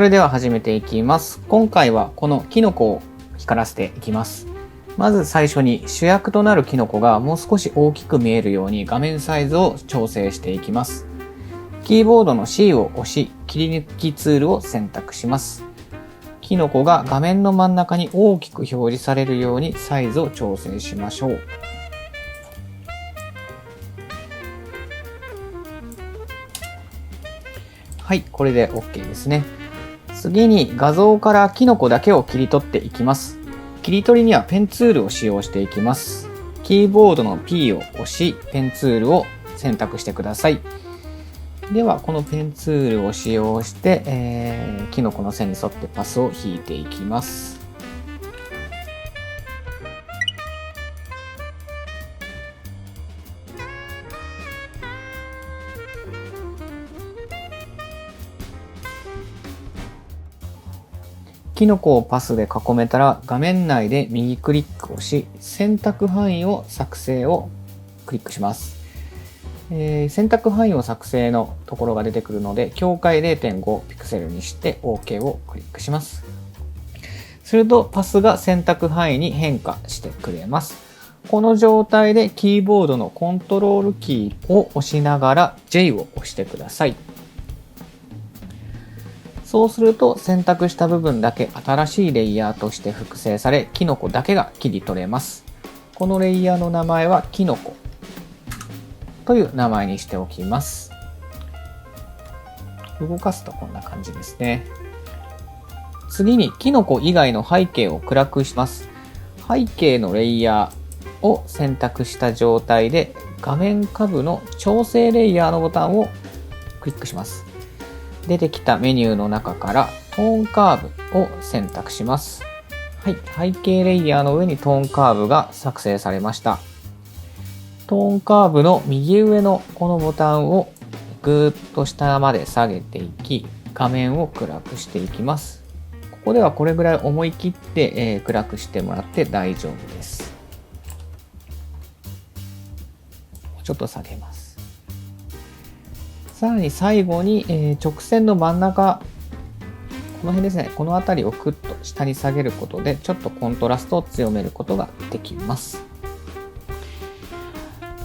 それでは始めていきます。今回はこのキノコを光らせていきます。まず最初に主役となるキノコがもう少し大きく見えるように画面サイズを調整していきます。キーボードの C を押し、切り抜きツールを選択します。キノコが画面の真ん中に大きく表示されるようにサイズを調整しましょう。はい、これで OK ですね。次に画像からキノコだけを切り取っていきます。切り取りにはペンツールを使用していきます。キーボードの P を押し、ペンツールを選択してください。では、このペンツールを使用して、キノコの線に沿ってパスを引いていきます。キノコをパスで囲めたら画面内で右クリックをし、選択範囲を作成をクリックします。選択範囲を作成のところが出てくるので、境界 0.5 ピクセルにして OK をクリックします。するとパスが選択範囲に変化してくれます。この状態でキーボードのコントロールキーを押しながら J を押してください。そうすると選択した部分だけ新しいレイヤーとして複製され、キノコだけが切り取れます。このレイヤーの名前はキノコという名前にしておきます。動かすとこんな感じですね。次にキノコ以外の背景を暗くします。背景のレイヤーを選択した状態で画面下部の調整レイヤーのボタンをクリックします。出てきたメニューの中からトーンカーブを選択します。はい、背景レイヤーの上にトーンカーブが作成されました。トーンカーブの右上のこのボタンをぐーっと下まで下げていき、画面を暗くしていきます。ここではこれぐらい思い切って、暗くしてもらって大丈夫です。ちょっと下げます。さらに最後に、直線の真ん中、この辺ですね、この辺りをクッと下に下げることで、ちょっとコントラストを強めることができます。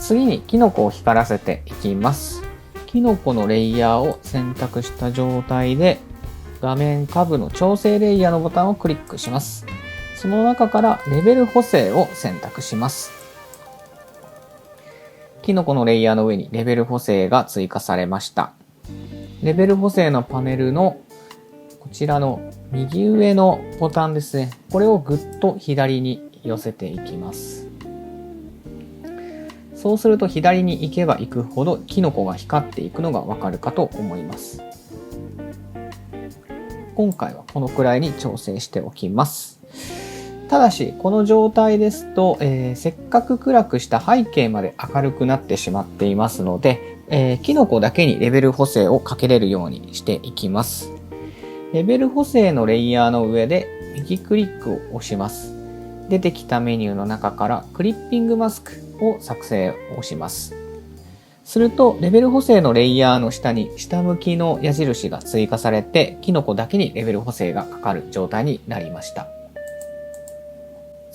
次にキノコを光らせていきます。キノコのレイヤーを選択した状態で、画面下部の調整レイヤーのボタンをクリックします。その中からレベル補正を選択します。キノコのレイヤーの上にレベル補正が追加されました。レベル補正のパネルのこちらの右上のボタンですね。これをぐっと左に寄せていきます。そうすると左に行けば行くほどキノコが光っていくのがわかるかと思います。今回はこのくらいに調整しておきます。ただし、この状態ですと、せっかく暗くした背景まで明るくなってしまっていますので、キノコだけにレベル補正をかけれるようにしていきます。レベル補正のレイヤーの上で右クリックを押します。出てきたメニューの中からクリッピングマスクを作成をします。すると、レベル補正のレイヤーの下に下向きの矢印が追加されて、キノコだけにレベル補正がかかる状態になりました。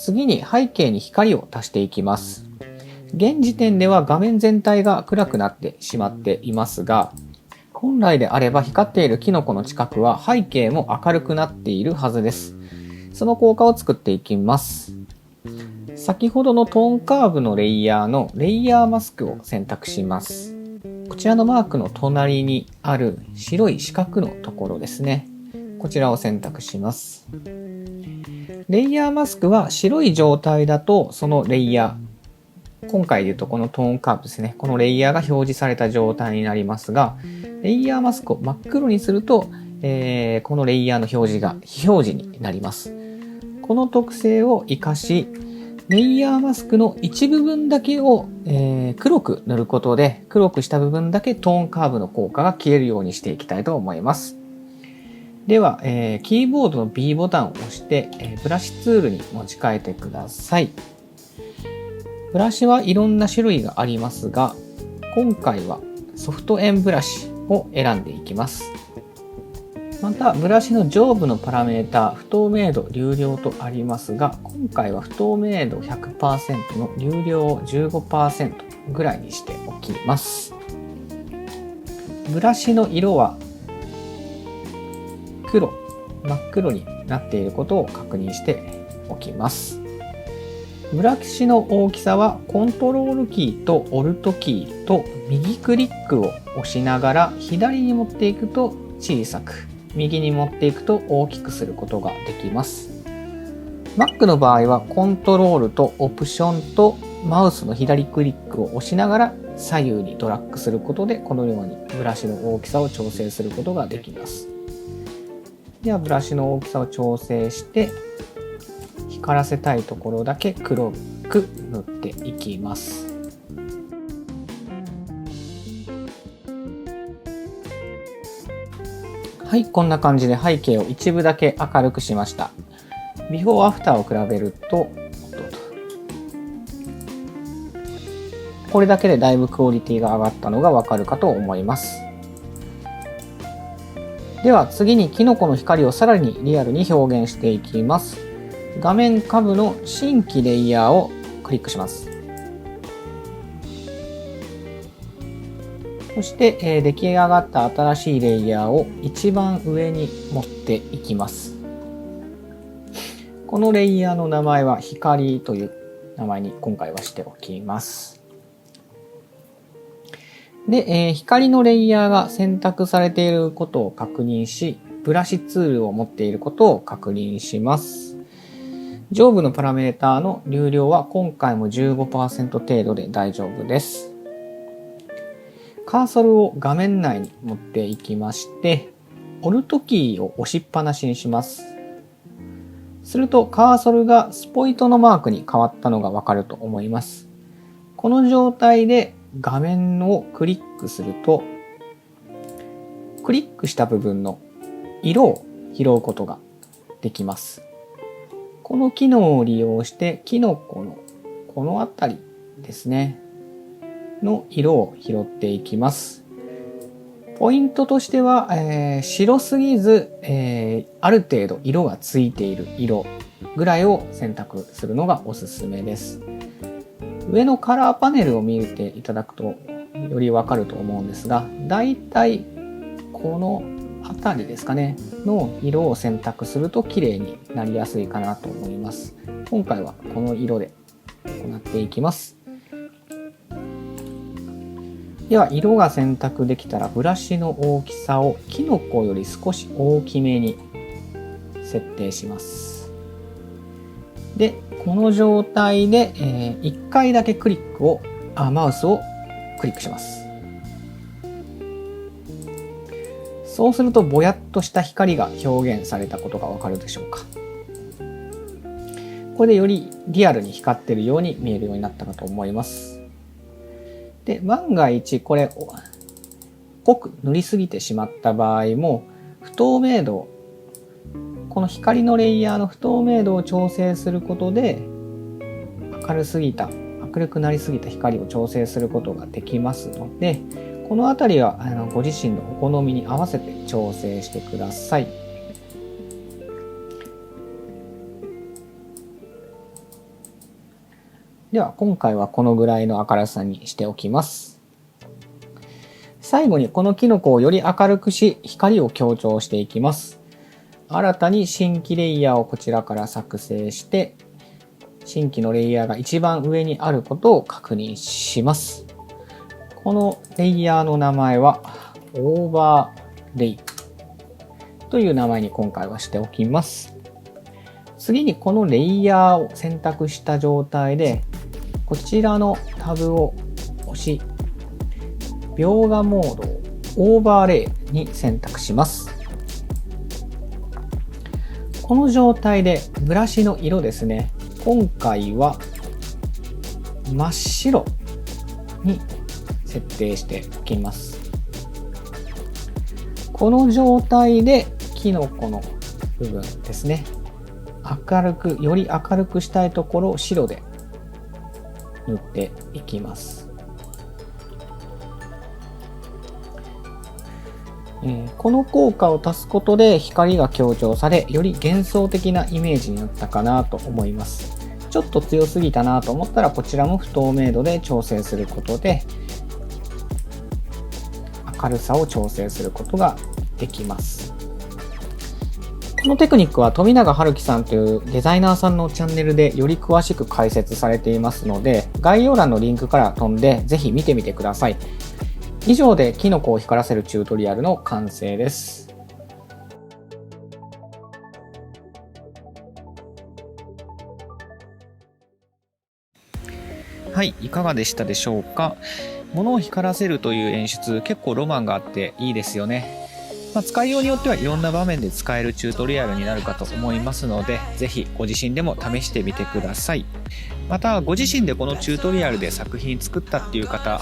次に背景に光を足していきます。現時点では画面全体が暗くなってしまっていますが、本来であれば光っているキノコの近くは背景も明るくなっているはずです。その効果を作っていきます。先ほどのトーンカーブのレイヤーのレイヤーマスクを選択します。こちらのマークの隣にある白い四角のところですね。こちらを選択します。レイヤーマスクは白い状態だとそのレイヤー、今回で言うとこのトーンカーブですね。このレイヤーが表示された状態になりますが、レイヤーマスクを真っ黒にすると、このレイヤーの表示が非表示になります。この特性を活かし、レイヤーマスクの一部分だけを、黒く塗ることで、黒くした部分だけトーンカーブの効果が消えるようにしていきたいと思います。では、キーボードの B ボタンを押して、ブラシツールに持ち替えてください。ブラシはいろんな種類がありますが、今回はソフト円ブラシを選んでいきます。またブラシの上部のパラメータ不透明度、流量とありますが、今回は不透明度 100% の流量を 15% ぐらいにしておきます。ブラシの色は真っ黒になっていることを確認しておきます。ブラシの大きさはコントロールキーとオルトキーと右クリックを押しながら左に持っていくと小さく、右に持っていくと大きくすることができます。Mac の場合はコントロールとオプションとマウスの左クリックを押しながら左右にドラッグすることで、このようにブラシの大きさを調整することができます。ではブラシの大きさを調整して、光らせたいところだけ黒く塗っていきます。はい、こんな感じで背景を一部だけ明るくしました。ビフォーアフターを比べると、これだけでだいぶクオリティが上がったのがわかるかと思います。では次にキノコの光をさらにリアルに表現していきます。画面下部の新規レイヤーをクリックします。そして、出来上がった新しいレイヤーを一番上に持っていきます。このレイヤーの名前は光という名前に今回はしておきます。で、光のレイヤーが選択されていることを確認し、ブラシツールを持っていることを確認します。上部のパラメータの流量は今回も 15% 程度で大丈夫です。カーソルを画面内に持っていきまして、オルトキーを押しっぱなしにします。するとカーソルがスポイトのマークに変わったのがわかると思います。この状態で画面をクリックすると、クリックした部分の色を拾うことができます。この機能を利用してキノコのこの辺りですねの色を拾っていきます。ポイントとしては、白すぎず、ある程度色がついている色ぐらいを選択するのがおすすめです。上のカラーパネルを見ていただくとよりわかると思うんですが、だいたいこの辺りですかねの色を選択すると綺麗になりやすいかなと思います。今回はこの色で行っていきます。では色が選択できたらブラシの大きさをキノコより少し大きめに設定します。で、この状態で、1回だけマウスをクリックします。そうするとぼやっとした光が表現されたことがわかるでしょうか。これでよりリアルに光っているように見えるようになったかと思います。で、万が一これを濃く塗りすぎてしまった場合も、不透明度、この光のレイヤーの不透明度を調整することで、明るくなりすぎた光を調整することができますので、このあたりはご自身のお好みに合わせて調整してください。では今回はこのぐらいの明るさにしておきます。最後にこのキノコをより明るくし、光を強調していきます。新たに新規レイヤーをこちらから作成して、新規のレイヤーが一番上にあることを確認します。このレイヤーの名前はオーバーレイという名前に今回はしておきます。次にこのレイヤーを選択した状態で、こちらのタブを押し、描画モードをオーバーレイに選択します。この状態でブラシの色ですね、今回は真っ白に設定しておきます。この状態でキノコの部分ですね、より明るくしたいところを白で塗っていきます。この効果を足すことで光が強調され、より幻想的なイメージになったかなと思います。ちょっと強すぎたなと思ったら、こちらも不透明度で調整することで明るさを調整することができます。このテクニックは富永春樹さんというデザイナーさんのチャンネルでより詳しく解説されていますので、概要欄のリンクから飛んでぜひ見てみてください。以上でキノコを光らせるチュートリアルの完成です。はい、いかがでしたでしょうか。物を光らせるという演出、結構ロマンがあっていいですよね。使いようによってはいろんな場面で使えるチュートリアルになるかと思いますので、ぜひご自身でも試してみてください。またご自身でこのチュートリアルで作品作ったっていう方、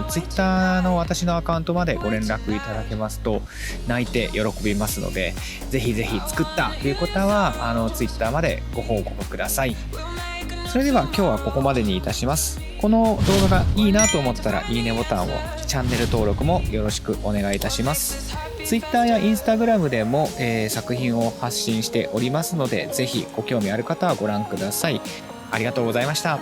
Twitter の私のアカウントまでご連絡いただけますと泣いて喜びますので、ぜひぜひ作ったという方はTwitter までご報告ください。それでは今日はここまでにいたします。この動画がいいなと思ったらいいねボタンを、チャンネル登録もよろしくお願いいたします。Twitter や Instagram でも、作品を発信しておりますので、ぜひご興味ある方はご覧ください。ありがとうございました。